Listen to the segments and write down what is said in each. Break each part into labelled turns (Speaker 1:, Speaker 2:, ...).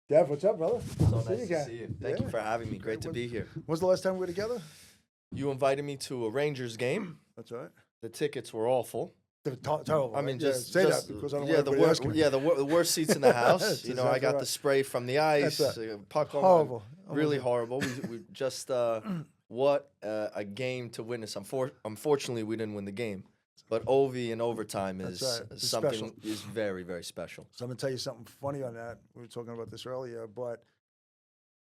Speaker 1: Dev, what's up, brother?
Speaker 2: So
Speaker 1: Good to
Speaker 2: nice
Speaker 1: see
Speaker 2: to
Speaker 1: you
Speaker 2: see you.
Speaker 1: again.
Speaker 2: Thank you for having me. Great to be here.
Speaker 1: When's the last time we were together?
Speaker 2: You invited me to a Rangers game.
Speaker 1: That's right.
Speaker 2: The tickets were awful.
Speaker 1: They're terrible.
Speaker 2: I mean,
Speaker 1: right?
Speaker 2: just
Speaker 1: say
Speaker 2: just,
Speaker 1: that because I don't
Speaker 2: yeah,
Speaker 1: want
Speaker 2: the
Speaker 1: anybody asking.
Speaker 2: the worst seats in the house.
Speaker 1: That's
Speaker 2: You know, I
Speaker 1: exactly
Speaker 2: got
Speaker 1: right.
Speaker 2: the spray from the ice.
Speaker 1: That's right.
Speaker 2: Puck on
Speaker 1: Horrible.
Speaker 2: really horrible. We just what a game to witness. Unfortunately, we didn't win the game. But Ovi in overtime is
Speaker 1: That's right. It's
Speaker 2: something
Speaker 1: special.
Speaker 2: is very, very special.
Speaker 1: So I'm gonna tell you something funny on that. We were talking about this earlier, but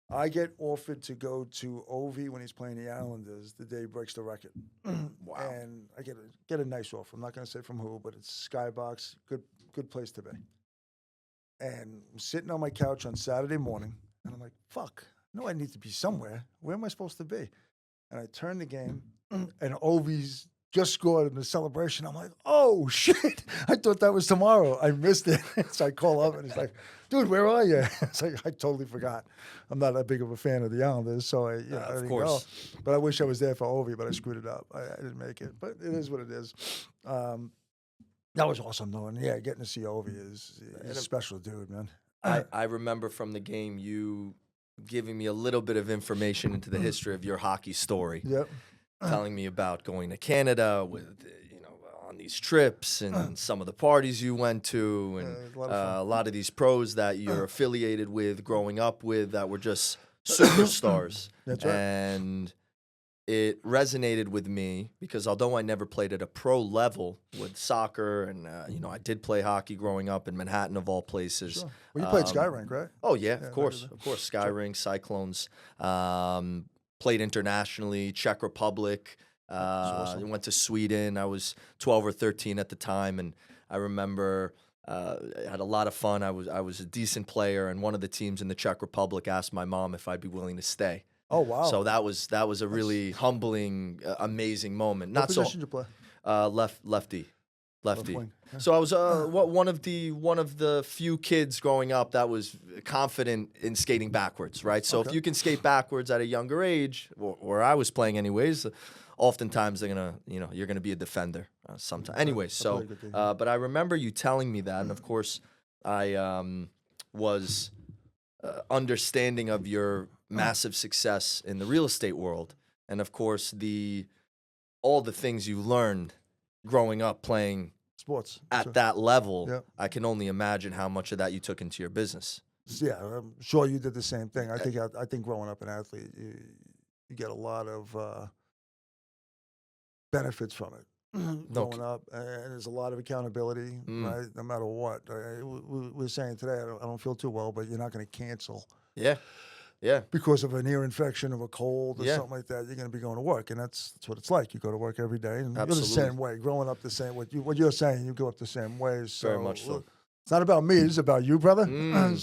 Speaker 1: I get offered to go to Ovi when he's playing the Islanders the day he breaks the record.
Speaker 2: Wow.
Speaker 1: And I get a nice offer. I'm not gonna say from who, but it's Skybox. Good place to be. And I'm sitting on my couch on Saturday morning, and I'm like, fuck, no, I need to be somewhere. Where am I supposed to be? And I turn the game, and Ovi's just scored in the celebration. I'm like, oh, shit. I thought that was tomorrow. I missed it. So I call up, and he's like, dude, where are you? It's like, I totally forgot. I'm not that big of a fan of the Islanders, so I didn't go. But I wish I was there for Ovi, but I screwed it up. I didn't make it. But it is what it is. That was awesome, though. And, yeah, getting to see Ovi is a special dude, man.
Speaker 2: I remember from the game you giving me a little bit of information into the history of your hockey story.
Speaker 1: Yep.
Speaker 2: Telling me about going to Canada with, on these trips and some of the parties you went to and a lot of these pros that you're affiliated with, growing up with, that were just superstars.
Speaker 1: That's right.
Speaker 2: And it resonated with me because although I never played at a pro level with soccer and, I did play hockey growing up in Manhattan of all places.
Speaker 1: Sure. Well, you played Sky Rink, right?
Speaker 2: Oh, yeah, of course. Of course, Sky Rink, Cyclones. Played internationally, Czech Republic.
Speaker 1: Awesome.
Speaker 2: Went to Sweden. I was 12 or 13 at the time, and I remember I had a lot of fun. I was a decent player, and one of the teams in the Czech Republic asked my mom if I'd be willing to stay.
Speaker 1: Oh, wow.
Speaker 2: So that was a really humbling, amazing moment.
Speaker 1: What position did you play?
Speaker 2: Lefty.
Speaker 1: Wing. Yeah.
Speaker 2: So I was one of the few kids growing up that was confident in skating backwards, right? So if you can skate backwards at a younger age, or I was playing anyways, oftentimes you're gonna be a defender sometime. Anyways, so but I remember you telling me that, and of course I was understanding of your massive success in the real estate world, and of course all the things you learned growing up playing
Speaker 1: sports
Speaker 2: at that level. Yep. I can only imagine how much of that you took into your business.
Speaker 1: Yeah, I'm sure you did the same thing. I think growing up an athlete, you get a lot of benefits from it. Growing up, and there's a lot of accountability, right? No matter what. We were saying today, I don't feel too well, but you're not going to cancel.
Speaker 2: Yeah.
Speaker 1: Because of an ear infection of a cold or something like that, you're going to be going to work, and that's what it's like. You go to work every day, and you're the same way. Growing up the same way. What you're saying, you go up the same way. So
Speaker 2: very much so.
Speaker 1: It's not about me. It's about you, brother.
Speaker 2: We're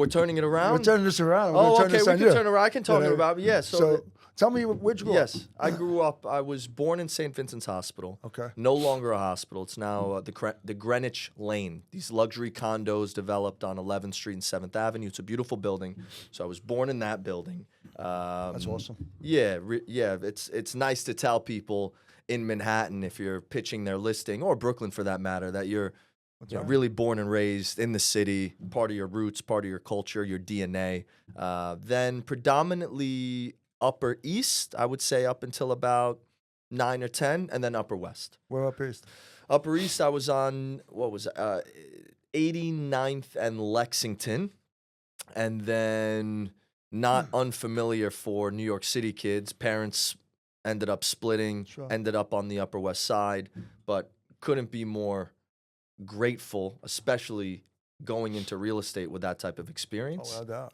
Speaker 2: turning it around?
Speaker 1: We're turning this around.
Speaker 2: Okay. We can turn it around. I can talk about it. Yeah.
Speaker 1: So tell me where'd you grow up?
Speaker 2: Yes. I grew up. I was born in St. Vincent's Hospital.
Speaker 1: Okay.
Speaker 2: No longer a hospital. It's now the Greenwich Lane. These luxury condos developed on 11th Street and 7th Avenue. It's a beautiful building. So I was born in that building.
Speaker 1: That's awesome.
Speaker 2: Yeah. It's nice to tell people in Manhattan, if you're pitching their listing, or Brooklyn for that matter, that you're really born and raised in the city, part of your roots, part of your culture, your DNA. Then predominantly Upper East, I would say up until about 9 or 10, and then Upper West.
Speaker 1: Where Upper East?
Speaker 2: Upper East, I was on, 89th and Lexington. And then not unfamiliar for New York City kids. Parents ended up splitting, ended up on the Upper West Side, but couldn't be more grateful, especially going into real estate with that type of experience.
Speaker 1: Oh, without doubt.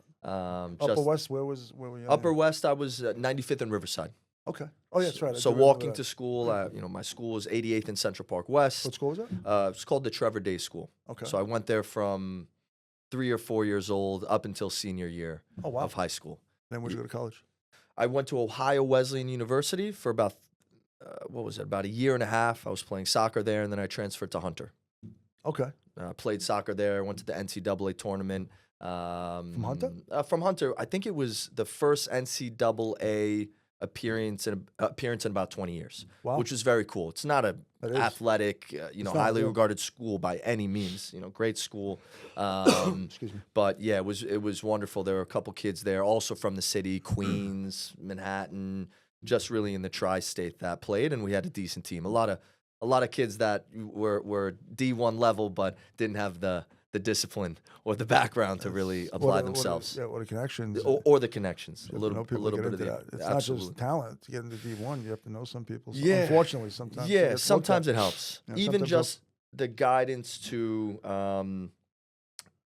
Speaker 1: Upper West, where were you?
Speaker 2: Upper West, I was 95th and Riverside.
Speaker 1: Okay. Oh, yeah, that's right.
Speaker 2: So walking to school, my school was 88th and Central Park West.
Speaker 1: What school was that?
Speaker 2: It's called the Trevor Day School.
Speaker 1: Okay.
Speaker 2: So I went there from 3 or 4 years old up until senior year of high school.
Speaker 1: Then where'd you go to college?
Speaker 2: I went to Ohio Wesleyan University for about, about a year and a half. I was playing soccer there, and then I transferred to Hunter.
Speaker 1: Okay.
Speaker 2: Played soccer there. Went to the NCAA tournament.
Speaker 1: From Hunter?
Speaker 2: From Hunter. I think it was the first NCAA appearance in about 20 years,
Speaker 1: Wow.
Speaker 2: which was very cool. It's not a
Speaker 1: That is.
Speaker 2: athletic,
Speaker 1: not,
Speaker 2: highly
Speaker 1: yeah.
Speaker 2: regarded school by any means. Great school.
Speaker 1: Excuse me.
Speaker 2: But yeah, it was wonderful. There were a couple kids there, also from the city, Queens, Manhattan, just really in the tri-state that played, and we had a decent team. A lot of kids that were D1 level, but didn't have the discipline or the background to really apply themselves.
Speaker 1: What are connections?
Speaker 2: Or the connections.
Speaker 1: You
Speaker 2: A
Speaker 1: have to know people
Speaker 2: little
Speaker 1: to
Speaker 2: bit
Speaker 1: get
Speaker 2: of
Speaker 1: into
Speaker 2: the
Speaker 1: that. It's
Speaker 2: absolutely.
Speaker 1: not just talent to get into D1. You have to know some people. So
Speaker 2: Yeah.
Speaker 1: Unfortunately, sometimes.
Speaker 2: Yeah,
Speaker 1: it gets looked
Speaker 2: sometimes
Speaker 1: at.
Speaker 2: it helps.
Speaker 1: Yeah,
Speaker 2: Even
Speaker 1: sometimes
Speaker 2: just the guidance to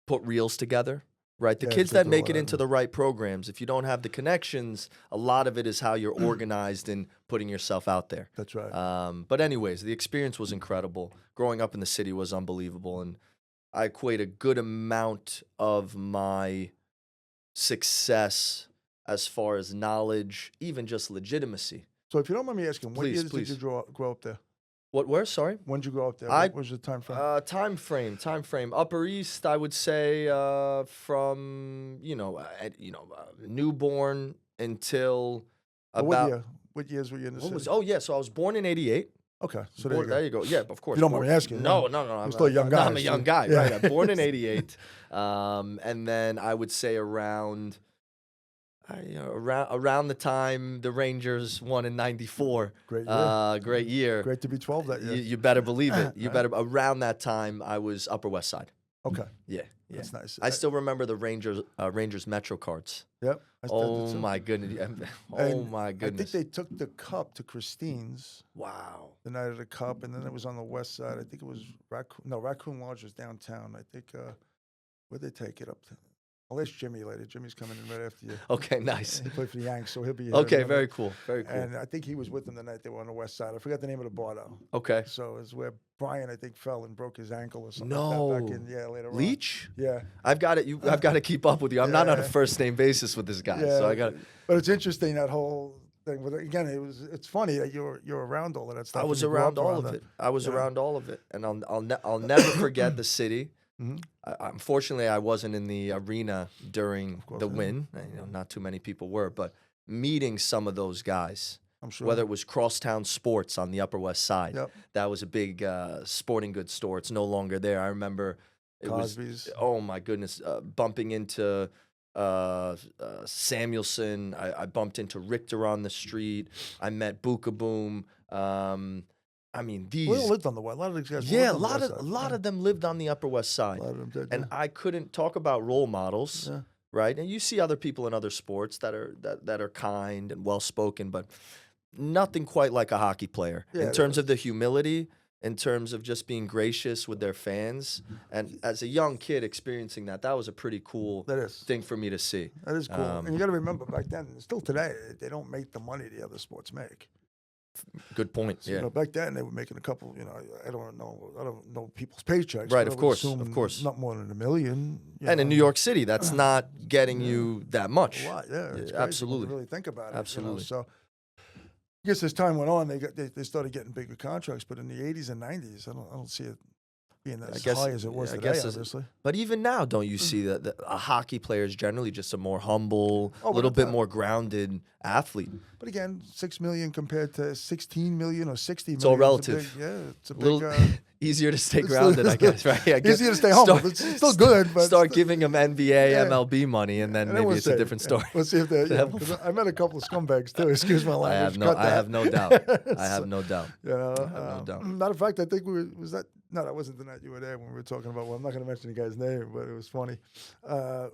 Speaker 2: put reels together, right? The
Speaker 1: Yeah,
Speaker 2: kids
Speaker 1: to
Speaker 2: that
Speaker 1: do
Speaker 2: make
Speaker 1: all
Speaker 2: it
Speaker 1: that,
Speaker 2: into
Speaker 1: yeah.
Speaker 2: the right programs, if you don't have the connections, a lot of it is how you're organized in putting yourself out there.
Speaker 1: That's right.
Speaker 2: But anyways, the experience was incredible. Growing up in the city was unbelievable, and I equate a good amount of my success as far as knowledge, even just legitimacy.
Speaker 1: So if you don't mind me asking, what
Speaker 2: Please,
Speaker 1: years
Speaker 2: please.
Speaker 1: did you grow up there?
Speaker 2: Where? Sorry?
Speaker 1: When did you grow up there?
Speaker 2: I-
Speaker 1: What was your time frame?
Speaker 2: Time frame. Upper East, I would say, from newborn until about.
Speaker 1: What years were you in the
Speaker 2: What
Speaker 1: city?
Speaker 2: was? Oh yeah, so I was born in '88.
Speaker 1: Okay, so there you go.
Speaker 2: There you go. Yeah, of course.
Speaker 1: You don't mind
Speaker 2: Born-
Speaker 1: me asking,
Speaker 2: No,
Speaker 1: yeah.
Speaker 2: no, no. I'm
Speaker 1: still a young guy,
Speaker 2: I'm a young
Speaker 1: so-
Speaker 2: guy,
Speaker 1: yeah.
Speaker 2: right? I'm born in '88, and then I would say around the time the Rangers won in '94.
Speaker 1: Great year.
Speaker 2: Great year.
Speaker 1: Great to be 12 that year.
Speaker 2: You better believe it. You
Speaker 1: Right.
Speaker 2: better. Around that time, I was Upper West Side.
Speaker 1: Okay,
Speaker 2: Yeah, yeah.
Speaker 1: that's nice.
Speaker 2: I still remember the Rangers Metro cards.
Speaker 1: Yep. I still
Speaker 2: Oh
Speaker 1: did too.
Speaker 2: my goodness. Oh
Speaker 1: And
Speaker 2: my
Speaker 1: I
Speaker 2: goodness.
Speaker 1: think they took the cup to Christine's
Speaker 2: Wow.
Speaker 1: the night of the cup, and then it was on the west side. I think it was Raccoon Lodge was downtown. I think where'd they take it up to? I'll ask Jimmy later. Jimmy's coming in right after you.
Speaker 2: Okay, nice.
Speaker 1: He played for the Yanks, so he'll be here.
Speaker 2: Okay,
Speaker 1: remember?
Speaker 2: very cool. Very cool.
Speaker 1: And I think he was with them the night they were on the west side. I forgot the name of the bar though.
Speaker 2: Okay.
Speaker 1: So it's where Brian, I think, fell and broke his ankle or something.
Speaker 2: No.
Speaker 1: Like that back in, later on.
Speaker 2: Leach?
Speaker 1: Yeah.
Speaker 2: I've got it. I've got to keep up with you. I'm not on a
Speaker 1: Yeah.
Speaker 2: first name basis with this guy, so I got.
Speaker 1: But it's interesting that whole thing. But again, it's funny that you're around all of that stuff.
Speaker 2: I
Speaker 1: and
Speaker 2: was
Speaker 1: you grew
Speaker 2: around
Speaker 1: up
Speaker 2: all of
Speaker 1: that.
Speaker 2: it. I was
Speaker 1: Yeah.
Speaker 2: around all of it, and I'll never forget the city.
Speaker 1: Mhm.
Speaker 2: Unfortunately, I wasn't in the arena during
Speaker 1: course,
Speaker 2: the
Speaker 1: yeah.
Speaker 2: win. Not too many people were, but meeting some of those guys,
Speaker 1: I'm sure.
Speaker 2: whether it was Crosstown Sports on the Upper West Side,
Speaker 1: Yep.
Speaker 2: that was a big sporting goods store. It's no longer there. I remember it
Speaker 1: Cosby's.
Speaker 2: was. Oh my goodness, bumping into Samuelson. I bumped into Richter on the street. I met Bookaboom. I mean, these.
Speaker 1: We all lived on the west. A lot of these guys.
Speaker 2: Yeah,
Speaker 1: lived on the west
Speaker 2: a
Speaker 1: side.
Speaker 2: lot of them lived on the Upper West Side.
Speaker 1: A lot of them did.
Speaker 2: And I couldn't talk about role models,
Speaker 1: Yeah.
Speaker 2: right? And you see other people in other sports that are kind and well spoken, but nothing quite like a hockey player
Speaker 1: Yeah,
Speaker 2: in
Speaker 1: it
Speaker 2: terms of the humility, in terms of just being gracious with their fans. And as a young kid experiencing that was a pretty cool
Speaker 1: That is.
Speaker 2: thing for me to see.
Speaker 1: That is cool. And you got to remember, back then, and still today, they don't make the money the other sports make.
Speaker 2: Good point.
Speaker 1: So,
Speaker 2: Yeah.
Speaker 1: back then they were making a couple. I don't know people's paychecks.
Speaker 2: Right,
Speaker 1: but I
Speaker 2: of
Speaker 1: would
Speaker 2: course,
Speaker 1: assume
Speaker 2: of course.
Speaker 1: not more than $1 million.
Speaker 2: And in New York City, that's not getting you that much.
Speaker 1: a lot. Yeah, it's crazy when
Speaker 2: absolutely.
Speaker 1: you really think about it.
Speaker 2: Absolutely.
Speaker 1: So, I guess as time went on, they started getting bigger contracts. But in the '80s and '90s, I don't see it being as high as it was today. Obviously.
Speaker 2: But even now, don't you see that a hockey player is generally just a more humble,
Speaker 1: Oh,
Speaker 2: a little bit
Speaker 1: but-
Speaker 2: more grounded athlete?
Speaker 1: But again, $6 million compared to $16 million or $60 million.
Speaker 2: It's all relative.
Speaker 1: It's a
Speaker 2: A
Speaker 1: big.
Speaker 2: little easier to stay
Speaker 1: it's
Speaker 2: grounded, I guess, right? I guess
Speaker 1: Easier to stay humble. But it's still good. But
Speaker 2: start giving them NBA,
Speaker 1: Yeah.
Speaker 2: MLB money, and then
Speaker 1: and then
Speaker 2: maybe
Speaker 1: we'll
Speaker 2: it's a
Speaker 1: see.
Speaker 2: different story.
Speaker 1: Let's see if they.
Speaker 2: Yeah.
Speaker 1: 'Cause I met a couple of scumbags too. Excuse my
Speaker 2: I
Speaker 1: language.
Speaker 2: have no doubt. I have no doubt.
Speaker 1: No
Speaker 2: doubt.
Speaker 1: Matter of fact, I think was that. No, that wasn't the night you were there when we were talking about. Well, I'm not going to mention the guy's name, but it was funny.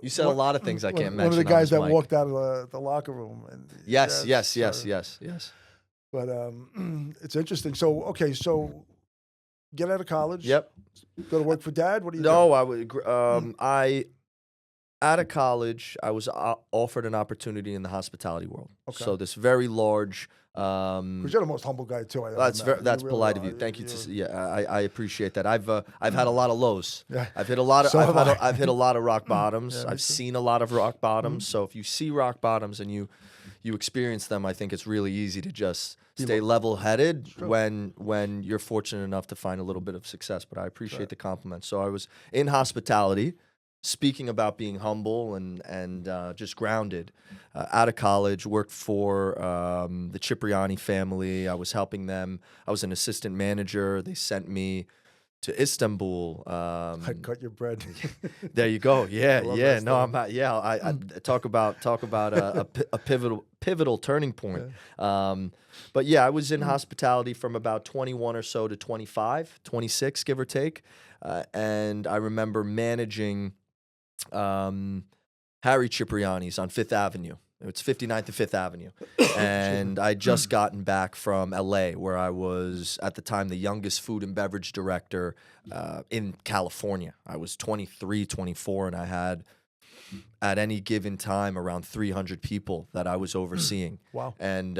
Speaker 2: You said a lot of things I can't mention.
Speaker 1: One of the
Speaker 2: on
Speaker 1: guys
Speaker 2: this
Speaker 1: that
Speaker 2: mic.
Speaker 1: walked out of the locker room. And
Speaker 2: Yes.
Speaker 1: so- But it's interesting. So okay, so get out of college.
Speaker 2: Yep.
Speaker 1: Go to work for dad. What do you?
Speaker 2: No,
Speaker 1: do?
Speaker 2: I would. Out of college, I was offered an opportunity in the hospitality world.
Speaker 1: Okay.
Speaker 2: So this very large.
Speaker 1: Because you're the most humble guy too.
Speaker 2: That's
Speaker 1: That's
Speaker 2: polite of you. Thank you. I appreciate that. I've had a lot of lows.
Speaker 1: Yeah.
Speaker 2: I've hit a lot of.
Speaker 1: So have I.
Speaker 2: I've hit a lot of rock bottoms.
Speaker 1: Yeah, me
Speaker 2: I've
Speaker 1: too.
Speaker 2: seen a lot of rock bottoms. So if you see rock bottoms and you experience them, I think it's really easy to just stay level-headed
Speaker 1: True.
Speaker 2: when you're fortunate enough to find a little bit of success. But I appreciate the compliment. So I was in hospitality. speaking about being humble and just grounded. Out of college, worked for the Cipriani family. I was helping them. I was an assistant manager. They sent me to Istanbul.
Speaker 1: I cut your bread.
Speaker 2: There you go. Yeah,
Speaker 1: love
Speaker 2: yeah.
Speaker 1: that
Speaker 2: No,
Speaker 1: story.
Speaker 2: I'm not. Yeah, I talk about a pivotal turning point. But yeah, I was in hospitality from about 21 or so to 25, 26, give or take. And I remember managing Harry Cipriani's on Fifth Avenue. It's 59th and Fifth Avenue. And I'd just gotten back from LA, where I was, at the time, the youngest food and beverage director in California. I was 23, 24, and I had, at any given time, around 300 people that I was overseeing.
Speaker 1: Wow.
Speaker 2: And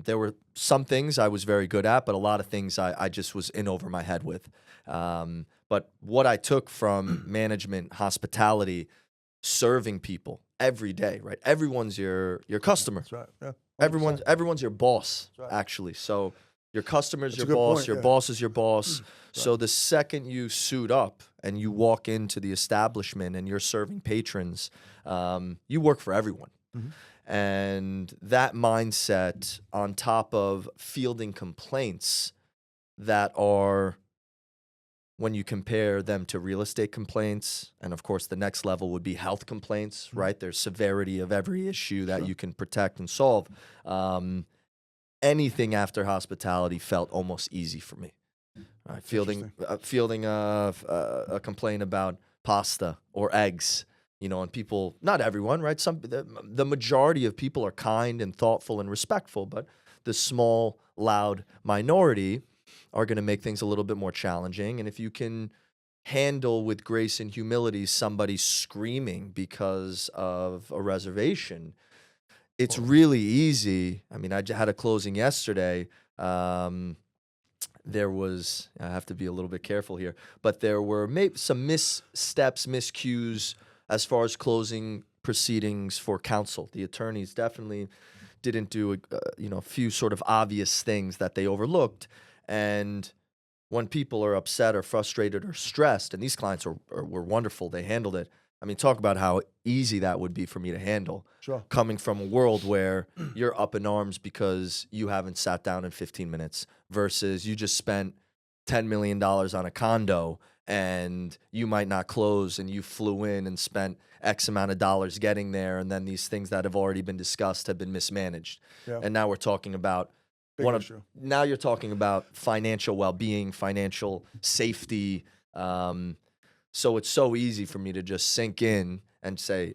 Speaker 2: there were some things I was very good at, but a lot of things I just was in over my head with. But what I took from management, hospitality, serving people every day, right? Everyone's your customer.
Speaker 1: That's right. Yeah. 100%.
Speaker 2: Everyone's your boss,
Speaker 1: right.
Speaker 2: actually. So your customer's
Speaker 1: That's a
Speaker 2: your
Speaker 1: good
Speaker 2: boss,
Speaker 1: point,
Speaker 2: your
Speaker 1: yeah.
Speaker 2: boss is your boss. So the second you suit up and you walk into the establishment and you're serving patrons, you work for everyone. And that mindset, on top of fielding complaints that are, when you compare them to real estate complaints, and of course the next level would be health complaints, right? There's severity of every issue that you can protect and solve. Anything after hospitality felt almost easy for me. Fielding a complaint about pasta or eggs, and people, not everyone, right? The majority of people are kind and thoughtful and respectful, but the small, loud minority are going to make things a little bit more challenging. And if you can handle with grace and humility somebody screaming because of a reservation, it's really easy. I mean, I had a closing yesterday. There was, I have to be a little bit careful here, but there were maybe some missteps, miscues as far as closing proceedings for counsel. The attorneys definitely didn't do a few sort of obvious things that they overlooked. And when people are upset or frustrated or stressed, and these clients were wonderful, they handled it. I mean, talk about how easy that would be for me to handle.
Speaker 1: Sure.
Speaker 2: Coming from a world where you're up in arms because you haven't sat down in 15 minutes versus you just spent $10 million on a condo and you might not close, and you flew in and spent X amount of dollars getting there, and then these things that have already been discussed have been mismanaged.
Speaker 1: Yeah.
Speaker 2: And now we're talking about now you're talking about financial well-being, financial safety. So it's so easy for me to just sink in and say,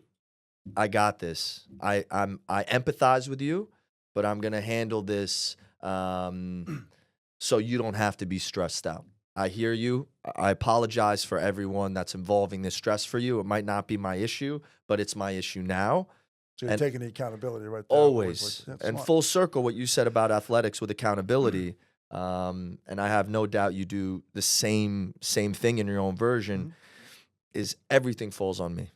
Speaker 2: I got this. I empathize with you, but I'm going to handle this so you don't have to be stressed out. I hear you. I apologize for everyone that's involving this stress for you. It might not be my issue, but it's my issue now.
Speaker 1: So you're taking the accountability right there.
Speaker 2: Always. And
Speaker 1: smart.
Speaker 2: Full circle, what you said about athletics with accountability, and I have no doubt you do the same thing in your own version, is everything falls on me.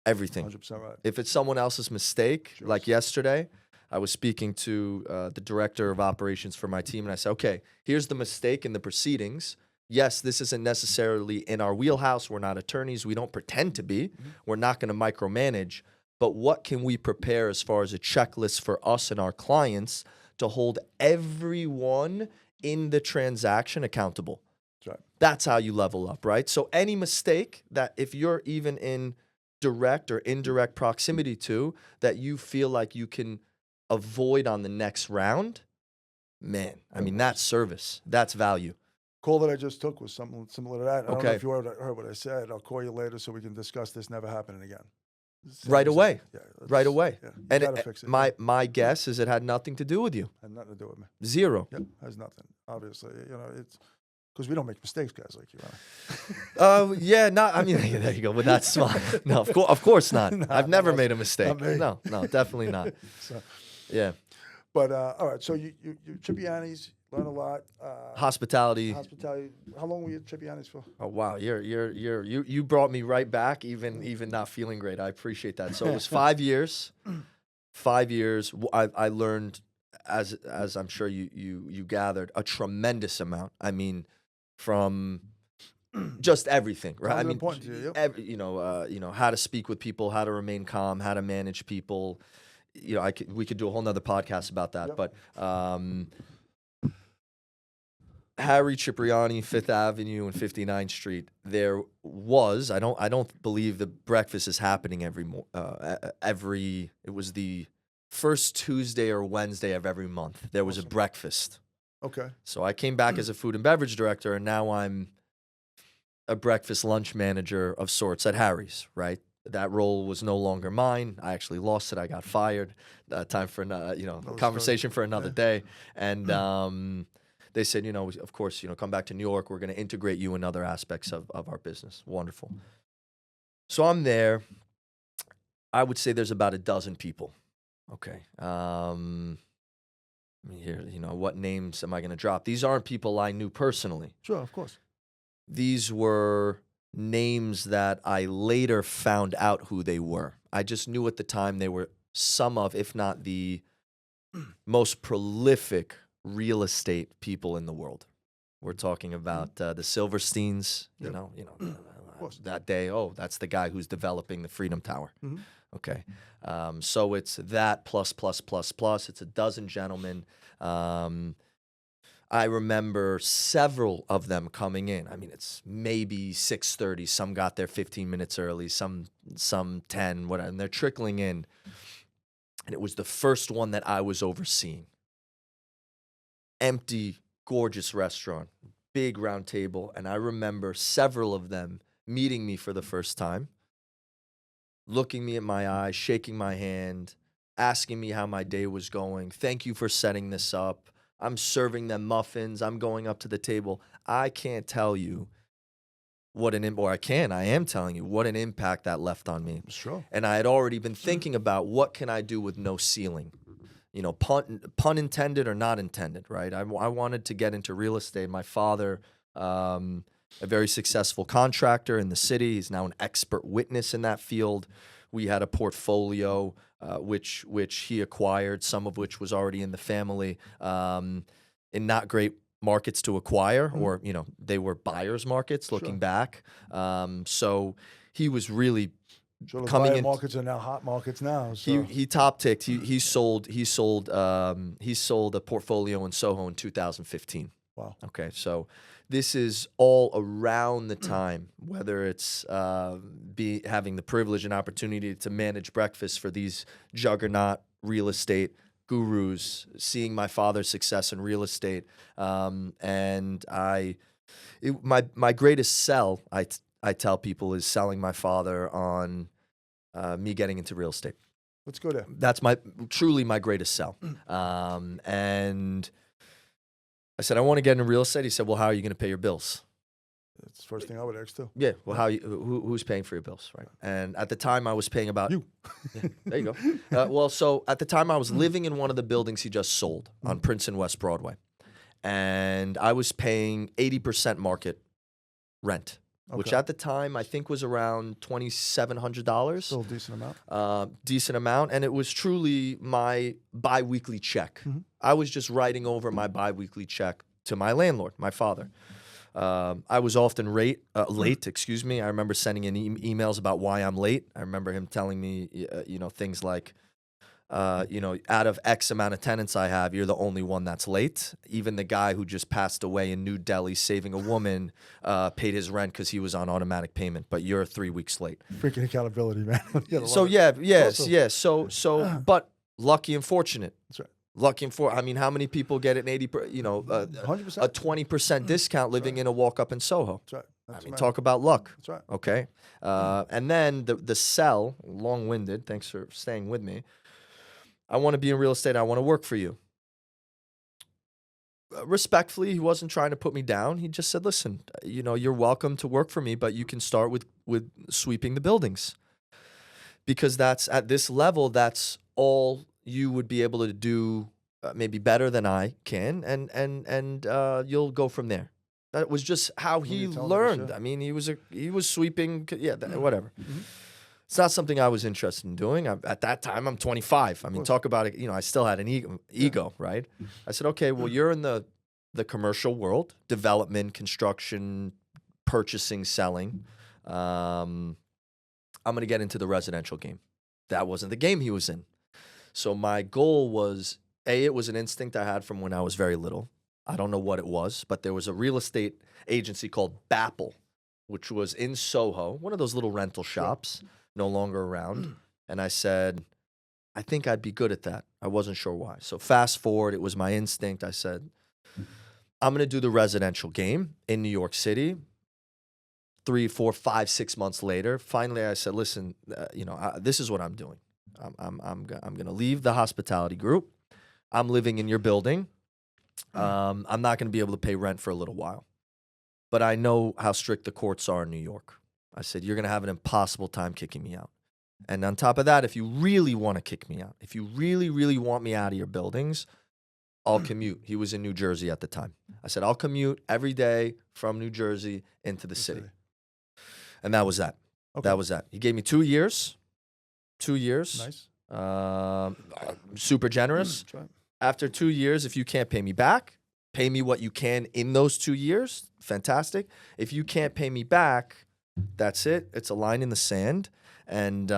Speaker 2: Everything.
Speaker 1: 100% right.
Speaker 2: If it's someone else's mistake, like yesterday, I was speaking to the director of operations for my team, and I said, okay, here's the mistake in the proceedings. Yes, this isn't necessarily in our wheelhouse. We're not attorneys. We don't pretend to be. We're not going to micromanage. But what can we prepare as far as a checklist for us and our clients to hold everyone in the transaction accountable?
Speaker 1: That's right.
Speaker 2: That's how you level up, right? So any mistake that, if you're even in direct or indirect proximity to, that you feel like you can avoid on the next round, man, I mean, that's service. That's value.
Speaker 1: Call that I just took was something similar to that. I don't know
Speaker 2: Okay.
Speaker 1: if you heard what I said. I'll call you later so we can discuss this never happening again.
Speaker 2: Right away.
Speaker 1: Yeah,
Speaker 2: Right away.
Speaker 1: Yeah, you
Speaker 2: And
Speaker 1: gotta fix it.
Speaker 2: my guess is it had nothing to do with you.
Speaker 1: Had nothing to do with me.
Speaker 2: Zero.
Speaker 1: Yep, has nothing. Obviously, it's because we don't make mistakes, guys like you. Right?
Speaker 2: Yeah, not. I mean, there you go. But that's smart. No, of course not. I've never made a mistake.
Speaker 1: not me.
Speaker 2: No, definitely not.
Speaker 1: So,
Speaker 2: Yeah.
Speaker 1: but all right. So you Trippiani's learn a lot.
Speaker 2: Hospitality.
Speaker 1: Hospitality. How long were you at Trippiani's for?
Speaker 2: Oh wow, you brought me right back, even not feeling great. I appreciate that. So it was 5 years. 5 years. I learned, as I'm sure you gathered, a tremendous amount. I mean, from just everything, right?
Speaker 1: Sounds important to you, yep.
Speaker 2: How to speak with people, how to remain calm, how to manage people. We could do a whole nother podcast about that.
Speaker 1: Yep.
Speaker 2: But Harry Cipriani, Fifth Avenue and 59th Street. There was, I don't believe the breakfast is happening every. It was the first Tuesday or Wednesday of every month. There was a breakfast.
Speaker 1: Okay.
Speaker 2: So I came back as a food and beverage director, and now I'm a breakfast lunch manager of sorts at Harry's, right? That role was no longer mine. I actually lost it. I got fired. Time for conversation for another day. And they said, of course, come back to New York. We're going to integrate you in other aspects of our business. Wonderful. So I'm there. I would say there's about a dozen people. Okay. Here, what names am I going to drop? These aren't people I knew personally.
Speaker 1: Sure, of course.
Speaker 2: These were names that I later found out who they were. I just knew at the time they were some of, if not the most prolific real estate people in the world. We're talking about the Silversteins,
Speaker 1: Yep.
Speaker 2: That day. Oh, that's the guy who's developing the Freedom Tower.
Speaker 1: Mhm.
Speaker 2: Okay. So it's that plus. It's a dozen gentlemen. I remember several of them coming in. I mean, it's maybe 6:30. Some got there 15 minutes early, some 10, whatever, and they're trickling in. And it was the first one that I was overseeing. Empty, gorgeous restaurant, big round table. And I remember several of them meeting me for the first time, looking me in my eyes, shaking my hand, asking me how my day was going. Thank you for setting this up. I'm serving them muffins. I'm going up to the table. I can't tell you I am telling you what an impact that left on me.
Speaker 1: Sure.
Speaker 2: And I had already been thinking about what can I do with no ceiling. Pun intended or not intended, right? I wanted to get into real estate. My father, a very successful contractor in the city. He's now an expert witness in that field. We had a portfolio which he acquired, some of which was already in the family, in not great markets to acquire, or they were buyers markets looking back. So he was really
Speaker 1: Sure, those
Speaker 2: coming
Speaker 1: buyer
Speaker 2: in.
Speaker 1: markets are now hot markets now. So.
Speaker 2: He top ticked. He sold a portfolio in Soho in 2015.
Speaker 1: Wow.
Speaker 2: Okay, so this is all around the time, whether it's having the privilege and opportunity to manage breakfast for these juggernaut real estate gurus, seeing my father's success in real estate, and my greatest sell, I tell people, is selling my father on me getting into real estate.
Speaker 1: Let's go there.
Speaker 2: That's truly my greatest sell. And I said, I want to get into real estate. He said, well, how are you going to pay your bills?
Speaker 1: That's the first thing I would ask too.
Speaker 2: Yeah. Well, who's paying for your bills, right? And at the time, I was paying about
Speaker 1: you.
Speaker 2: Yeah, there you go. So at the time, I was living in one of the buildings he just sold on Prince and West Broadway, and I was paying 80% market rent, which at the time I think was around $2,700.
Speaker 1: Still a decent
Speaker 2: amount. And it was truly my biweekly check. I was just writing over my biweekly check to my landlord, my father. I was often late. I remember sending in emails about why I'm late. I remember him telling me, things like, out of X amount of tenants I have, you're the only one that's late. Even the guy who just passed away in New Delhi saving a woman paid his rent because he was on automatic payment, but you're 3 weeks late.
Speaker 1: Freaking accountability, man.
Speaker 2: But lucky and fortunate.
Speaker 1: That's right.
Speaker 2: I mean, how many people get an
Speaker 1: 100%.
Speaker 2: a 20% discount living in a walk-up in Soho?
Speaker 1: That's right.
Speaker 2: Talk about luck.
Speaker 1: That's right.
Speaker 2: Okay. And then the sell, long-winded, thanks for staying with me. I want to be in real estate. I want to work for you. Respectfully, he wasn't trying to put me down. He just said, listen, you're welcome to work for me, but you can start with sweeping the buildings. Because that's at this level, that's all you would be able to do, maybe better than I can, and you'll go from there. That was just how he learned. I mean, he was sweeping, whatever. Mm-hmm. It's not something I was interested in doing. At that time, I'm 25. I mean, talk about it. I still had an ego, right? I said, okay, well, you're in the commercial world, development, construction, purchasing, selling. I'm going to get into the residential game. That wasn't the game he was in. So my goal was, it was an instinct I had from when I was very little. I don't know what it was, but there was a real estate agency called Bapple, which was in Soho, one of those little rental shops, no longer around. And I said, I think I'd be good at that. I wasn't sure why. So fast forward, it was my instinct. I said, I'm going to do the residential game in New York City. 3, 4, 5, 6 months later, finally I said, listen, this is what I'm doing. I'm going to leave the hospitality group. I'm living in your building. I'm not going to be able to pay rent for a little while. But I know how strict the courts are in New York. I said, you're going to have an impossible time kicking me out. And on top of that, if you really want to kick me out, if you really, really want me out of your buildings, I'll commute. He was in New Jersey at the time. I said, I'll commute every day from New Jersey into the city. And that was that. Okay. That was that. He gave me 2 years. 2 years.
Speaker 1: Nice.
Speaker 2: Super generous. After 2 years, if you can't pay me back, pay me what you can in those 2 years. Fantastic. If you can't pay me back, that's it. It's a line in the sand. And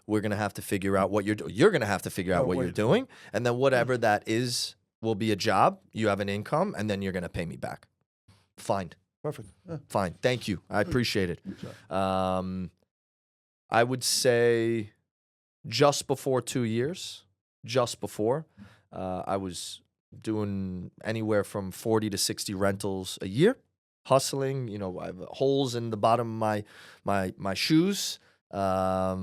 Speaker 2: we're going to have to figure out what you're doing. You're going to have to figure out what you're doing. And then whatever that is will be a job. You have an income, and then you're going to pay me back. Fine.
Speaker 1: Perfect. Yeah.
Speaker 2: Fine. Thank you. I appreciate it. I would say just before 2 years, I was doing anywhere from 40 to 60 rentals a year, hustling. I have holes in the bottom of my shoes. I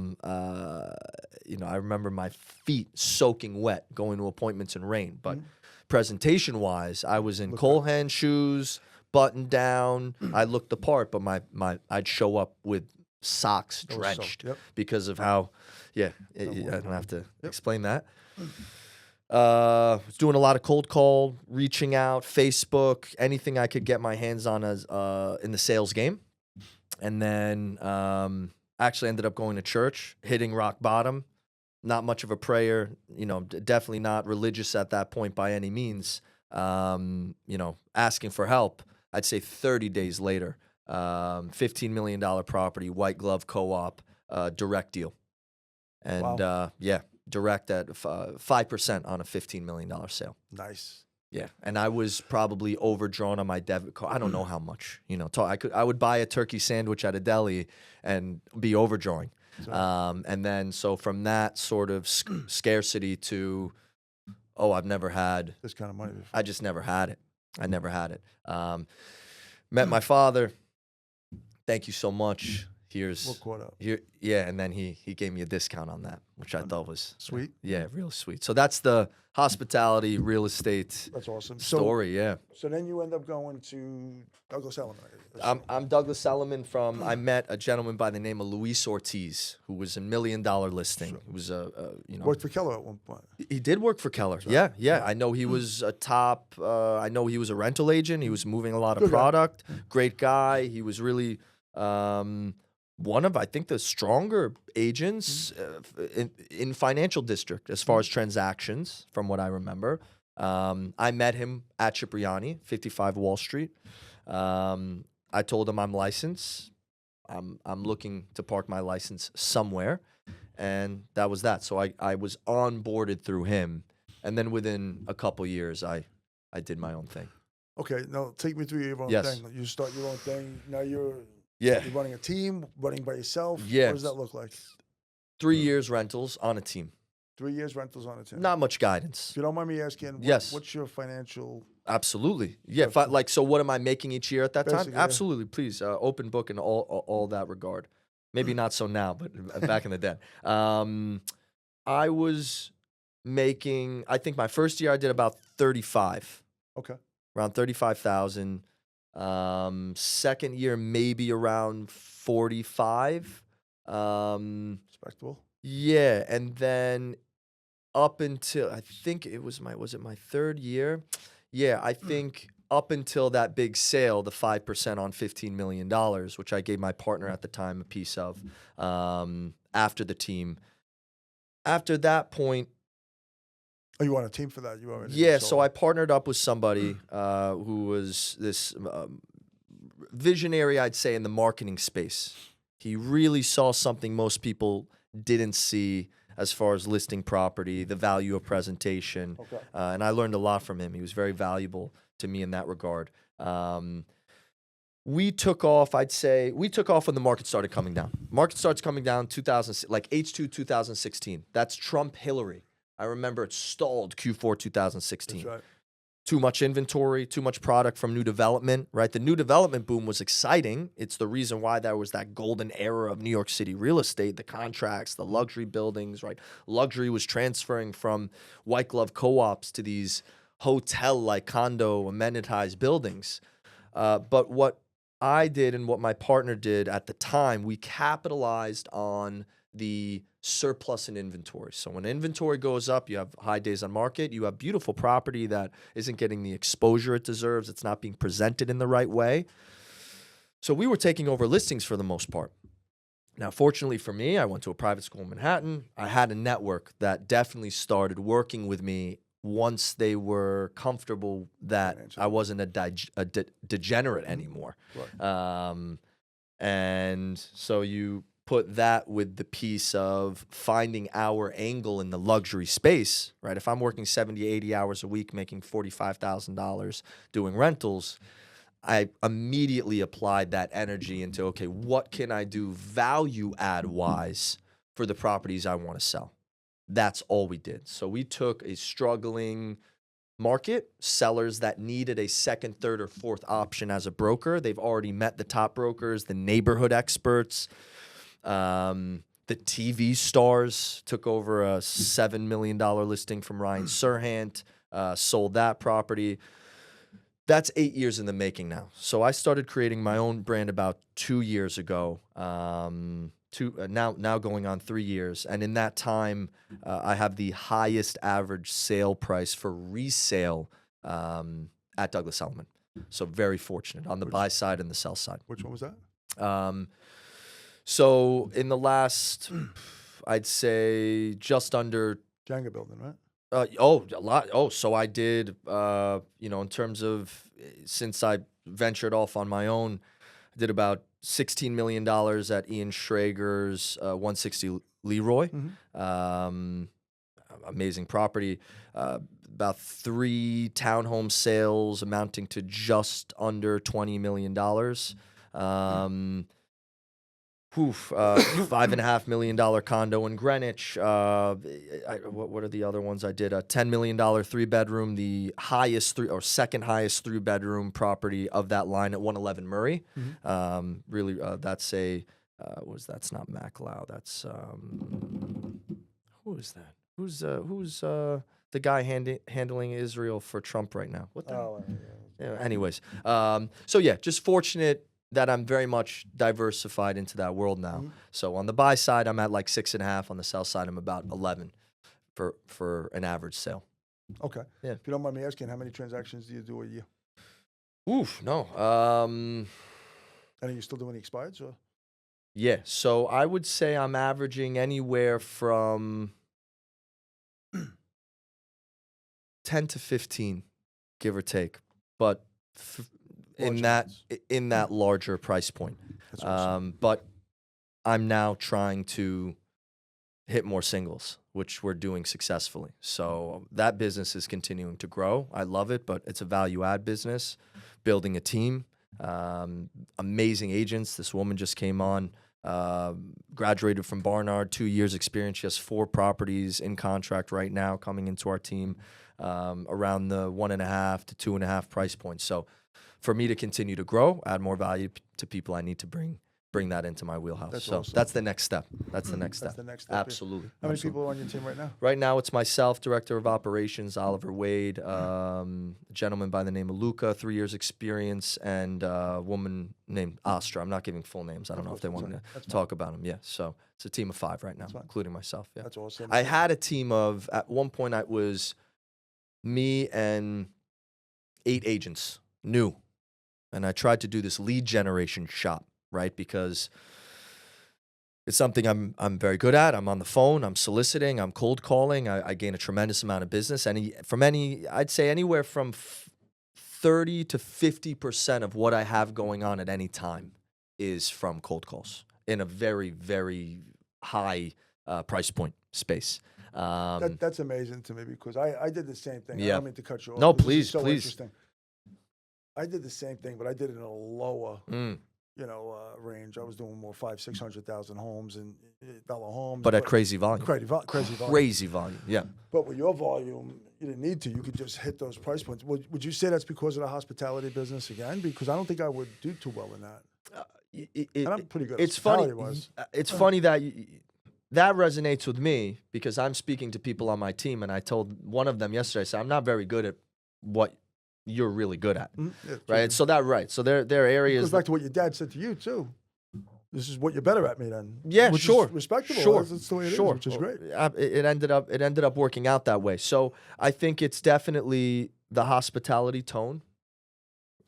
Speaker 2: remember my feet soaking wet going to appointments in rain. But presentation-wise, I was in Cole hand shoes, buttoned down. I looked the part, but I'd show up with socks drenched because of how. I don't have to explain that. Was doing a lot of cold call, reaching out, Facebook, anything I could get my hands on as in the sales game. And then actually ended up going to church, hitting rock bottom. Not much of a prayer, definitely not religious at that point by any means. Asking for help. I'd say 30 days later, $15 million property, white glove co-op, direct deal. And direct at 5% on a $15 million sale.
Speaker 1: Nice.
Speaker 2: Yeah, and I was probably overdrawn on my debit card. I don't know how much. I would buy a turkey sandwich at a deli and be overdrawing. And then so from that sort of scarcity to, I've never had
Speaker 1: this kind of money before.
Speaker 2: I just never had it. I never had it. Met my father. Thank you so much.
Speaker 1: We're caught up.
Speaker 2: And then he gave me a discount on that, which I thought was
Speaker 1: sweet.
Speaker 2: Yeah, real sweet. So that's the hospitality real estate.
Speaker 1: That's awesome.
Speaker 2: Story.
Speaker 1: So then you end up going to Douglas Elliman.
Speaker 2: I'm Douglas Elliman from. I met a gentleman by the name of Luis Ortiz, who was a $1 million listing. Sure. He was
Speaker 1: worked for Keller at one point.
Speaker 2: He did work for Keller. Right. Yeah. I know he was a top. I know he was a rental agent. He was moving a lot of product. Great guy. He was really. One of, I think, the stronger agents in financial district as far as transactions, from what I remember. I met him at Cipriani, 55 Wall Street. I told him I'm licensed. I'm looking to park my license somewhere, and that was that. So I was onboarded through him, and then within a couple years, I did my own thing.
Speaker 1: Okay, now take me through your own thing. You start your own thing. Now you're running a team, running by yourself. Yeah. What does that look like?
Speaker 2: 3 years rentals on a team.
Speaker 1: 3 years rentals on a team.
Speaker 2: Not much guidance.
Speaker 1: If you don't mind me asking, what's your financial?
Speaker 2: Absolutely. Yeah. So what am I making each year at that time? Absolutely. Please, open book in all that regard. Maybe not so now, but back in the day. I was making, I think my first year I did about 35.
Speaker 1: Okay.
Speaker 2: Around 35,000. Second year, maybe around 45.
Speaker 1: Respectable.
Speaker 2: Yeah. And then up until, I think it was my third year? Yeah, I think up until that big sale, the 5% on $15 million, which I gave my partner at the time a piece of, after the team. After that point.
Speaker 1: Oh, you want a team for that? You already.
Speaker 2: Yeah, so I partnered up with somebody who was this visionary, I'd say, in the marketing space. He really saw something most people didn't see as far as listing property, the value of presentation.
Speaker 1: Okay.
Speaker 2: And I learned a lot from him. He was very valuable to me in that regard. We took off, I'd say, when the market started coming down. Market starts coming down like H2 2016. That's Trump Hillary. I remember it stalled Q4 2016.
Speaker 1: That's right.
Speaker 2: Too much inventory, too much product from new development, right? The new development boom was exciting. It's the reason why there was that golden era of New York City real estate, the contracts, the luxury buildings, right? Luxury was transferring from white glove co-ops to these hotel-like condo amenitized buildings. But what I did and what my partner did at the time, we capitalized on the surplus in inventory. So when inventory goes up, you have high days on market, you have beautiful property that isn't getting the exposure it deserves, it's not being presented in the right way. So we were taking over listings for the most part. Now, fortunately for me, I went to a private school in Manhattan. I had a network that definitely started working with me once they were comfortable that I wasn't a degenerate anymore.
Speaker 1: Right.
Speaker 2: And so you put that with the piece of finding our angle in the luxury space, right? If I'm working 70, 80 hours a week, making $45,000 doing rentals, I immediately applied that energy into, okay, what can I do value add wise for the properties I want to sell? That's all we did. So we took a struggling market, sellers that needed a second, third, or fourth option as a broker. They've already met the top brokers, the neighborhood experts. The TV stars took over a $7 million listing from Ryan Serhant, sold that property. That's 8 years in the making now. So I started creating my own brand about 2 years ago, now going on 3 years. And in that time, I have the highest average sale price for resale at Douglas Elliman. So very fortunate on the buy side and the sell side.
Speaker 1: Which one was that?
Speaker 2: So in the last, I'd say just under
Speaker 1: Jenga building, right?
Speaker 2: a lot. So I did, in terms of since I ventured off on my own, I did about $16 million at Ian Schrager's 160 Leroy.
Speaker 1: Mm-hmm.
Speaker 2: Amazing property. About 3 townhome sales amounting to just under $20 million. $5.5 million condo in Greenwich. What are the other ones I did? A $10 million 3-bedroom, the second highest 3-bedroom property of that line at 111 Murray.
Speaker 1: Mm-hmm.
Speaker 2: That's that's not MacLeod. That's who is that? Who's the guy handling Israel for Trump right now? What the?
Speaker 1: Oh,
Speaker 2: yeah. Anyways, so yeah, just fortunate that I'm very much diversified into that world now.
Speaker 1: Mm-hmm.
Speaker 2: So on the buy side, I'm at like 6.5. On the sell side, I'm about 11 for an average sale.
Speaker 1: Okay.
Speaker 2: Yeah.
Speaker 1: If you don't mind me asking, how many transactions do you do a year?
Speaker 2: No.
Speaker 1: And are you still doing the expireds? Or?
Speaker 2: Yeah. So I would say I'm averaging anywhere from 10 to 15, give or take. But in that larger price point.
Speaker 1: That's awesome.
Speaker 2: But I'm now trying to hit more singles, which we're doing successfully. So that business is continuing to grow. I love it, but it's a value add business, building a team, amazing agents. This woman just came on, graduated from Barnard, 2 years experience. She has 4 properties in contract right now coming into our team, around the 1.5 to 2.5 price point. So for me to continue to grow, add more value to people, I need to bring that into my wheelhouse.
Speaker 1: That's
Speaker 2: so
Speaker 1: awesome.
Speaker 2: That's the next step. That's the next step.
Speaker 1: Yeah.
Speaker 2: Absolutely.
Speaker 1: How many people are on your team right now?
Speaker 2: Right now, it's myself, Director of Operations, Oliver Wade, a gentleman by the name of Luca, 3 years experience, and a woman named Astra. I'm not giving full names. I don't know if they want me to talk about them. Yeah, so it's a team of 5 right now, including myself. Yeah,
Speaker 1: that's awesome.
Speaker 2: I had a team of, at one point, it was me and 8 agents, new. And I tried to do this lead generation shop, right? Because it's something I'm very good at. I'm on the phone. I'm soliciting. I'm cold calling. I gain a tremendous amount of business. I'd say anywhere from 30 to 50% of what I have going on at any time is from cold calls in a very, very high price point space.
Speaker 1: That's amazing to me because I did the same thing. I
Speaker 2: Yeah.
Speaker 1: don't mean to cut you off.
Speaker 2: No,
Speaker 1: This is
Speaker 2: please,
Speaker 1: so
Speaker 2: please.
Speaker 1: interesting. I did the same thing, but I did it in a lower, range. I was doing more 500,000-600,000 homes and dollar homes.
Speaker 2: But at crazy volume.
Speaker 1: Crazy volume.
Speaker 2: Crazy volume, yeah.
Speaker 1: But with your volume, you didn't need to. You could just hit those price points. Would you say that's because of the hospitality business again? Because I don't think I would do too well in that. And I'm pretty good.
Speaker 2: It's funny.
Speaker 1: hospitality-wise.
Speaker 2: It's funny that that resonates with me because I'm speaking to people on my team, and I told one of them yesterday, I said, I'm not very good at what you're really good at,
Speaker 1: Yeah,
Speaker 2: right? So there are
Speaker 1: It
Speaker 2: areas.
Speaker 1: goes back to what your dad said to you too. This is what you're better at me then.
Speaker 2: Yeah,
Speaker 1: which
Speaker 2: sure.
Speaker 1: Is respectable.
Speaker 2: Sure.
Speaker 1: That's the way it is,
Speaker 2: Sure.
Speaker 1: which is great.
Speaker 2: It ended up working out that way. So I think it's definitely the hospitality tone,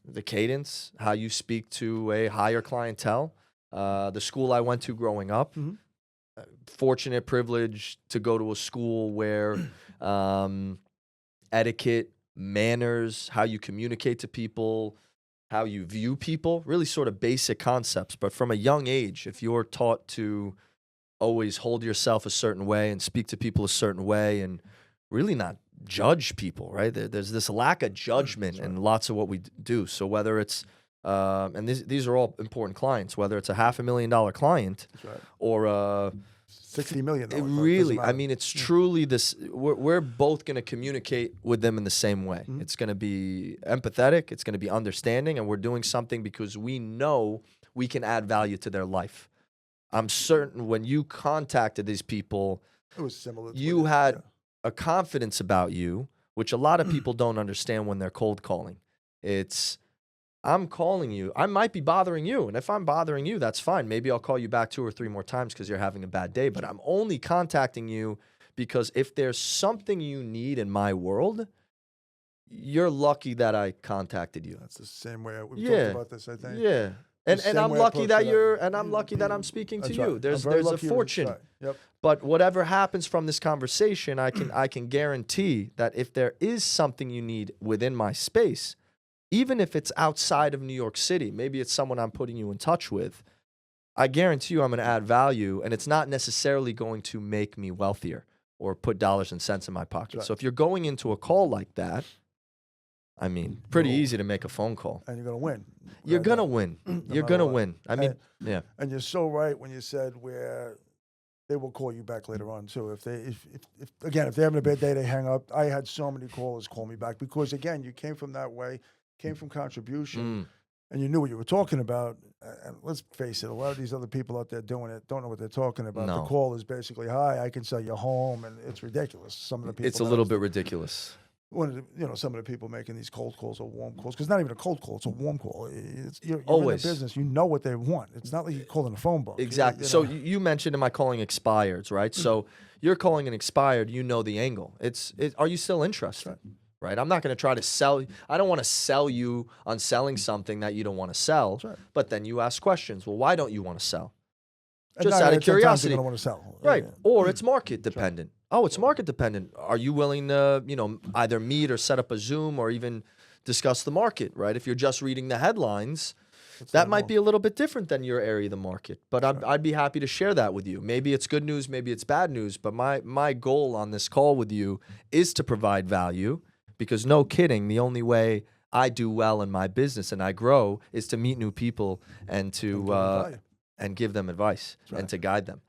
Speaker 2: the cadence, how you speak to a higher clientele. The school I went to growing up, fortunate privilege to go to a school where etiquette, manners, how you communicate to people, how you view people, really sort of basic concepts. But from a young age, if you're taught to always hold yourself a certain way and speak to people a certain way and really not judge people, right? There's this lack of judgment in lots of what we do. So whether it's, and these are all important clients, whether it's a $500,000 client or
Speaker 1: $60 million.
Speaker 2: it really, I mean, it's truly this. We're both going to communicate with them in the same way. It's going to be empathetic. It's going to be understanding, and we're doing something because we know we can add value to their life. I'm certain when you contacted these people,
Speaker 1: it was similar.
Speaker 2: You had a confidence about you, which a lot of people don't understand when they're cold calling. It's, I'm calling you. I might be bothering you. And if I'm bothering you, that's fine. Maybe I'll call you back 2 or 3 more times because you're having a bad day. But I'm only contacting you because if there's something you need in my world, you're lucky that I contacted you.
Speaker 1: That's the same way we've talked about this, I think.
Speaker 2: Yeah. And I'm lucky that I'm lucky that I'm speaking to you.
Speaker 1: Right.
Speaker 2: There's a fortune.
Speaker 1: Yep.
Speaker 2: But whatever happens from this conversation, I can guarantee that if there is something you need within my space, even if it's outside of New York City, maybe it's someone I'm putting you in touch with, I guarantee you I'm going to add value, and it's not necessarily going to make me wealthier or put dollars and cents in my pocket. So if you're going into a call like that, I mean, pretty easy to make a phone call.
Speaker 1: And you're going to win.
Speaker 2: You're going to win. You're going to win. I mean, yeah.
Speaker 1: And you're so right when you said where they will call you back later on too. If they're having a bad day, they hang up. I had so many callers call me back because again, you came from that way, came from contribution, and you knew what you were talking about. And let's face it, a lot of these other people out there doing it don't know what they're talking about.
Speaker 2: No.
Speaker 1: The call is basically, "Hi, I can sell you a home," and it's ridiculous. Some of the people.
Speaker 2: It's a little bit ridiculous.
Speaker 1: Some of the people making these cold calls or warm calls, because not even a cold call, it's a warm call. You're
Speaker 2: Always
Speaker 1: in the business. You know what they want. It's not like you're calling a phone book.
Speaker 2: Exactly. So you mentioned, am I calling expireds, right? So you're calling an expired, you know the angle. Are you still interested? Right. I'm not going to try to sell. I don't want to sell you on selling something that you don't want to sell. But then you ask questions. Well, why don't you want to sell? Just out of curiosity.
Speaker 1: You don't want to sell.
Speaker 2: Right. Or it's market dependent. Oh, it's market dependent. Are you willing to, either meet or set up a Zoom or even discuss the market, right? If you're just reading the headlines, that might be a little bit different than your area of the market. But I'd be happy to share that with you. Maybe it's good news, maybe it's bad news. But my goal on this call with you is to provide value because no kidding, the only way I do well in my business and I grow is to meet new people and to and give them advice and to guide them.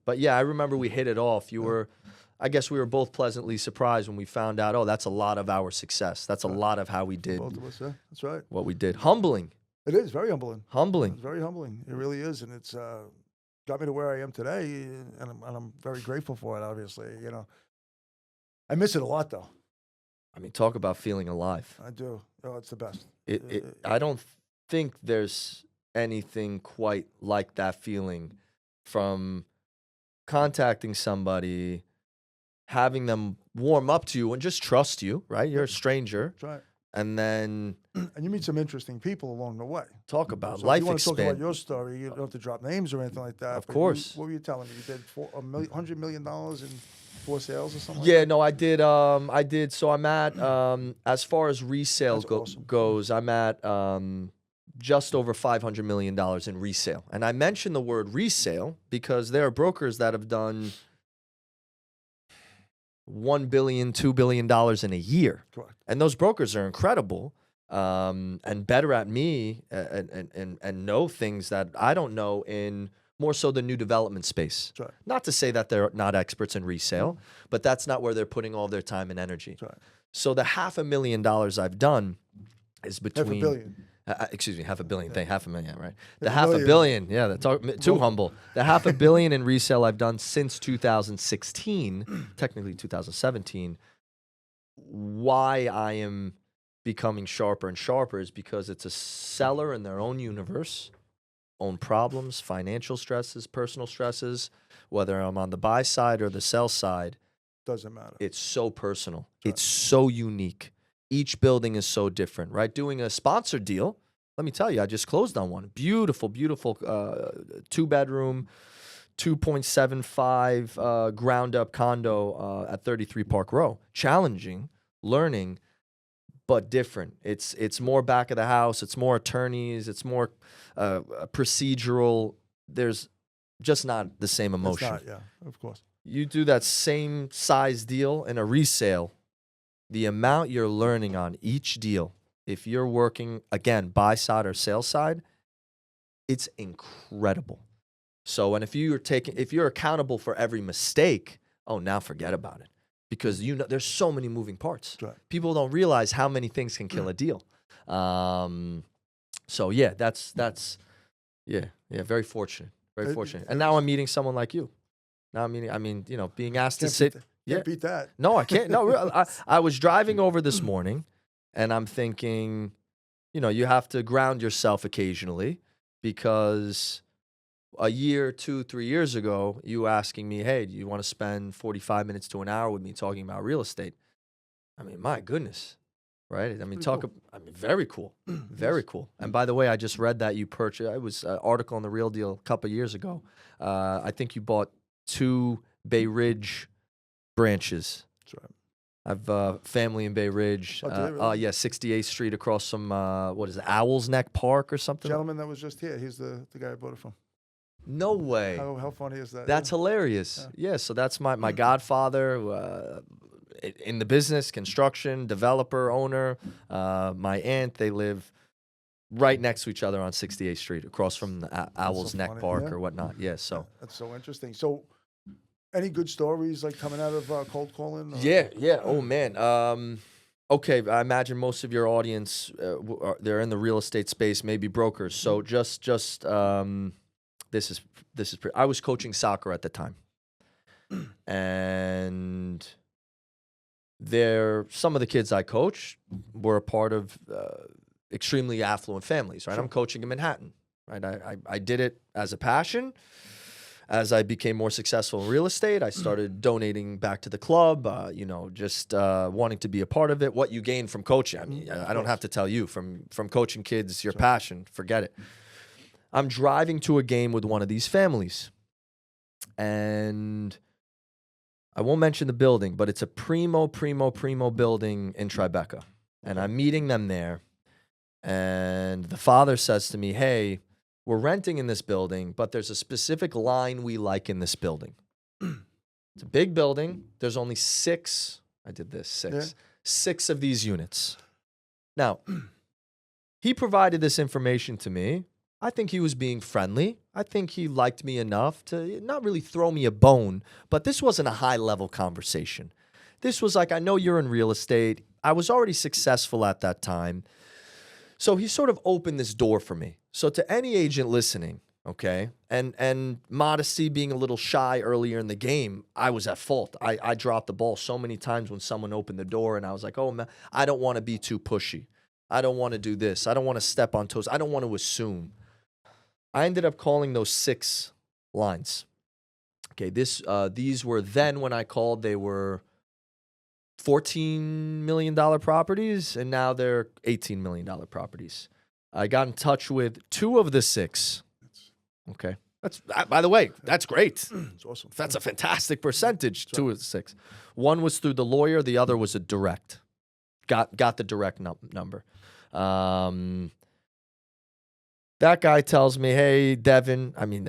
Speaker 2: But yeah, I remember we hit it off. I guess we were both pleasantly surprised when we found out, that's a lot of our success. That's a lot of how we did
Speaker 1: both of us, that's right.
Speaker 2: What we did. Humbling.
Speaker 1: It is very humbling.
Speaker 2: Humbling.
Speaker 1: It's very humbling. It really is. And it's got me to where I am today. And I'm very grateful for it, obviously. I miss it a lot, though.
Speaker 2: I mean, talk about feeling alive.
Speaker 1: I do. Oh, it's the best.
Speaker 2: I don't think there's anything quite like that feeling from contacting somebody, having them warm up to you and just trust you, right? You're a stranger.
Speaker 1: That's right.
Speaker 2: And then...
Speaker 1: And you meet some interesting people along the way.
Speaker 2: Talk about
Speaker 1: so
Speaker 2: life
Speaker 1: if you want
Speaker 2: expand.
Speaker 1: to talk about your story, you don't have to drop names or anything like that.
Speaker 2: Of course.
Speaker 1: What were you telling me? You did $100 million in 4 sales or something?
Speaker 2: Yeah,
Speaker 1: like
Speaker 2: no, I did. I did. So I'm at as far as resale
Speaker 1: Awesome.
Speaker 2: goes, I'm at just over $500 million in resale. And I mention the word resale because there are brokers that have done $1 billion, $2 billion in a year.
Speaker 1: Correct.
Speaker 2: And those brokers are incredible and better at me and know things that I don't know in more so the new development space.
Speaker 1: Right.
Speaker 2: Not to say that they're not experts in resale, but that's not where they're putting all their time and energy.
Speaker 1: Right.
Speaker 2: So the $500,000 I've done is between...
Speaker 1: $500 million.
Speaker 2: Excuse me, $500 million. Thank $500,000, right? The
Speaker 1: $500
Speaker 2: $500 million, yeah, that's too humble. The $500 million in resale I've done since 2016, technically 2017. Why I am becoming sharper and sharper is because it's a seller in their own universe, own problems, financial stresses, personal stresses, whether I'm on the buy side or the sell side.
Speaker 1: Doesn't matter.
Speaker 2: It's so personal.
Speaker 1: Right.
Speaker 2: It's so unique. Each building is so different, right? Doing a sponsored deal, let me tell you, I just closed on one. Beautiful, beautiful 2-bedroom, 2.75 ground-up condo at 33 Park Row. Challenging, learning, but different. It's more back of the house. It's more attorneys. It's more procedural. There's just not the same emotion.
Speaker 1: It's not, yeah, of course.
Speaker 2: You do that same size deal in a resale, the amount you're learning on each deal, if you're working, again, buy side or sell side, it's incredible. So, and if you're accountable for every mistake, now forget about it. Because there's so many moving parts.
Speaker 1: Right.
Speaker 2: People don't realize how many things can kill a deal. So yeah, that's very fortunate. Very fortunate. And now I'm meeting someone like you. Now being asked to sit.
Speaker 1: Can't beat that.
Speaker 2: No, I can't. No, I was driving over this morning, and I'm thinking, you have to ground yourself occasionally because a year, 2, 3 years ago, you asking me, hey, do you want to spend 45 minutes to an hour with me talking about real estate? I mean, my goodness, right? I mean, very cool, very cool. And by the way, I just read that you purchased, it was an article in The Real Deal a couple of years ago. I think you bought 2 Bay Ridge branches.
Speaker 1: That's right.
Speaker 2: I've family in Bay Ridge.
Speaker 1: Really?
Speaker 2: Yeah, 68th Street across from, what is it, Owl's Neck Park or something?
Speaker 1: Gentleman that was just here, he's the guy I bought it from.
Speaker 2: No way.
Speaker 1: How funny is that?
Speaker 2: That's hilarious. Yeah, so that's my godfather in the business, construction, developer, owner. My aunt, they live right next to each other on 68th Street across from the Owl's Neck Park or whatnot. Yeah, so.
Speaker 1: That's so interesting. So any good stories like coming out of cold calling? Or?
Speaker 2: Yeah. Oh, man. Okay, I imagine most of your audience, they're in the real estate space, maybe brokers. So just this is I was coaching soccer at the time. And some of the kids I coached were a part of extremely affluent families, right? Sure. I'm coaching in Manhattan, right? I did it as a passion. As I became more successful in real estate, I started donating back to the club, just wanting to be a part of it. What you gain from coaching, I mean, I don't have to tell you, from coaching kids, your passion, forget it. I'm driving to a game with one of these families, and I won't mention the building, but it's a primo building in Tribeca, and I'm meeting them there, and the father says to me, hey, we're renting in this building, but there's a specific line we like in this building. It's a big building. There's only 6. I did this, 6. Yeah. 6 of these units. Now, he provided this information to me. I think he was being friendly. I think he liked me enough to not really throw me a bone, but this wasn't a high-level conversation. This was like, I know you're in real estate. I was already successful at that time. So he sort of opened this door for me. So to any agent listening, okay, and modesty, being a little shy earlier in the game, I was at fault. I dropped the ball so many times when someone opened the door, and I was like, oh, man, I don't want to be too pushy. I don't want to do this. I don't want to step on toes. I don't want to assume. I ended up calling those 6 lines. Okay, these were then, when I called, they were $14 million properties, and now they're $18 million properties. I got in touch with 2 of the 6. Okay. That's by the way, that's great.
Speaker 1: It's awesome.
Speaker 2: That's a fantastic percentage. 2 of 6. One was through the lawyer. The other was a direct. Got the direct number. That guy tells me, hey, Devin, I mean,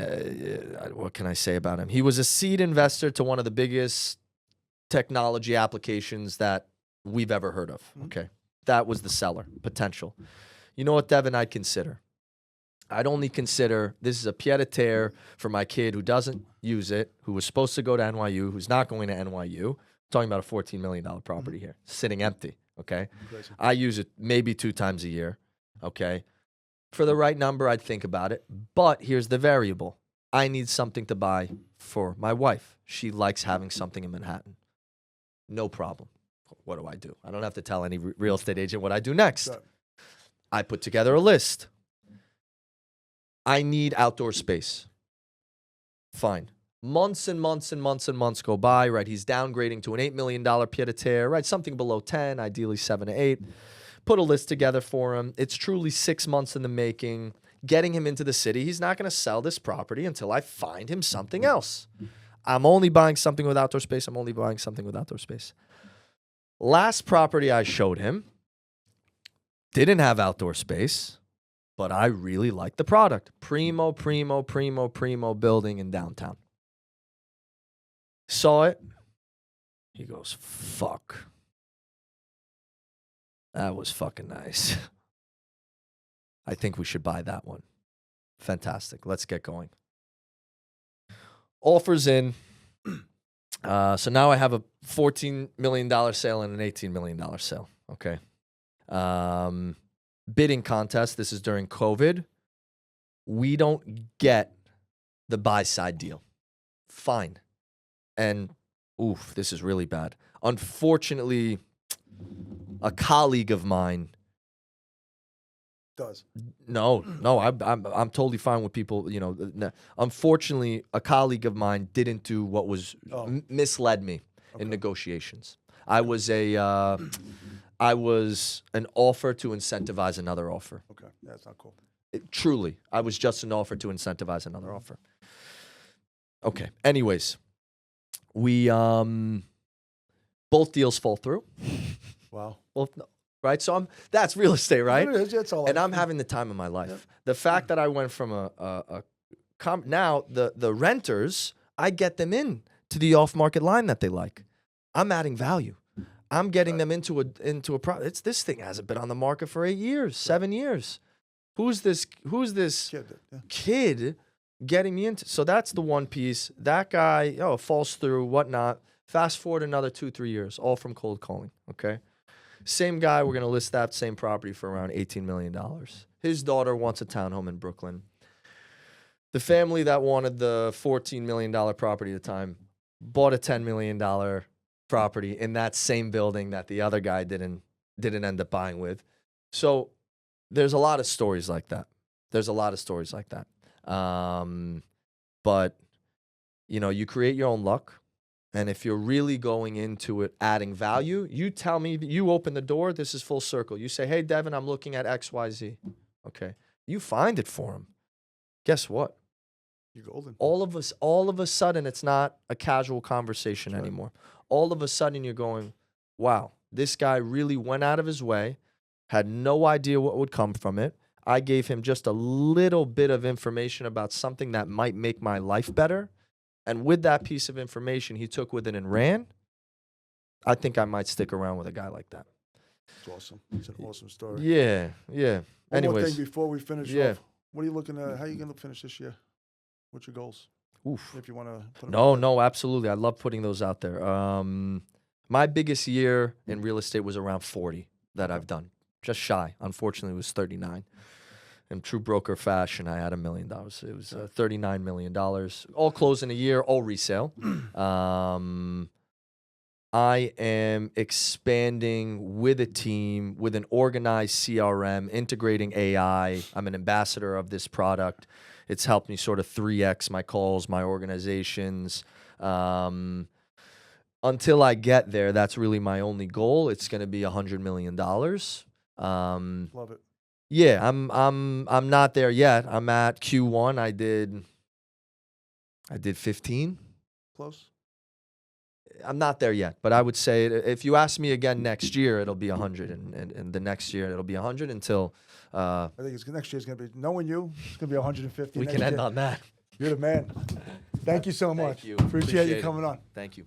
Speaker 2: what can I say about him? He was a seed investor to one of the biggest technology applications that we've ever heard of. Okay. That was the seller, potential. You know what, Devin, I'd consider? I'd only consider this is a pied-à-terre for my kid who doesn't use it, who was supposed to go to NYU, who's not going to NYU. I'm talking about a $14 million property here, sitting empty, okay?
Speaker 1: Crazy.
Speaker 2: I use it maybe 2 times a year, okay? For the right number, I'd think about it. But here's the variable. I need something to buy for my wife. She likes having something in Manhattan. No problem. What do? I don't have to tell any real estate agent what I do next.
Speaker 1: Sure.
Speaker 2: I put together a list. I need outdoor space. Fine. Months and months and months and months go by, right? He's downgrading to an $8 million pied-à-terre, right? Something below 10, ideally 7 to 8. Put a list together for him. It's truly 6 months in the making. Getting him into the city. He's not going to sell this property until I find him something else. I'm only buying something with outdoor space. I'm only buying something with outdoor space. Last property I showed him didn't have outdoor space, but I really liked the product. Primo building in downtown. Saw it. He goes, fuck. That was fucking nice. I think we should buy that one. Fantastic. Let's get going. Offers in. So now I have a $14 million sale and an $18 million sale. Okay. Bidding contest. This is during COVID. We don't get the buy side deal. Fine. And, oof, this is really bad. Unfortunately, a colleague of mine
Speaker 1: Does.
Speaker 2: No, I'm totally fine with people. You know, unfortunately, a colleague of mine didn't do what was misled me in negotiations. I was an offer to incentivize another offer.
Speaker 1: Okay, yeah, that's not cool.
Speaker 2: Truly, I was just an offer to incentivize another offer. Okay. Anyways, we both deals fall through.
Speaker 1: Wow.
Speaker 2: Both. Right, so that's real estate, right?
Speaker 1: It is, that's all.
Speaker 2: And I'm having the time of my life. Yep. The fact that I went from now the renters, I get them in to the off-market line that they like. I'm adding value. I'm getting them into a product. This thing hasn't been on the market for 8 years, 7 years. Who's this kid getting me into? So that's the one piece. That guy, falls through, whatnot. Fast forward another 2-3 years, all from cold calling. Okay. Same guy, we're going to list that same property for around $18 million. His daughter wants a townhome in Brooklyn. The family that wanted the $14 million property at the time bought a $10 million property in that same building that the other guy didn't end up buying with. So there's a lot of stories like that. But, you create your own luck. And if you're really going into it, adding value, you tell me, you open the door, this is full circle. You say, hey, Devin, I'm looking at XYZ. Okay. You find it for him. Guess what?
Speaker 1: You're golden.
Speaker 2: All of a sudden, it's not a casual conversation anymore. All of a sudden, you're going, wow, this guy really went out of his way, had no idea what would come from it. I gave him just a little bit of information about something that might make my life better. And with that piece of information, he took with it and ran. I think I might stick around with a guy like that.
Speaker 1: It's awesome. It's an awesome story.
Speaker 2: Yeah.
Speaker 1: One more thing before we finish off. What are you looking at? How are you going to finish this year? What's your goals?
Speaker 2: Oof.
Speaker 1: If you want to put them out there.
Speaker 2: No, absolutely. I love putting those out there. My biggest year in real estate was around 40 that I've done. Just shy. Unfortunately, it was 39. In true broker fashion, I had $1 million. It was $39 million. All closed in a year, all resale. I am expanding with a team, with an organized CRM, integrating AI. I'm an ambassador of this product. It's helped me sort of 3X my calls, my organizations. Until I get there, that's really my only goal. It's going to be $100 million.
Speaker 1: Love it.
Speaker 2: Yeah, I'm not there yet. I'm at Q1. I did I did 15.
Speaker 1: Close?
Speaker 2: I'm not there yet, but I would say if you ask me again next year, it'll be 100, and the next year it'll be 100 until
Speaker 1: I think next year's going to be, knowing you, it's going to be 150
Speaker 2: we
Speaker 1: next
Speaker 2: can end
Speaker 1: year.
Speaker 2: on that.
Speaker 1: You're the man. Thank you so much.
Speaker 2: Thank you.
Speaker 1: Appreciate you
Speaker 2: it.
Speaker 1: coming on.
Speaker 2: Thank you.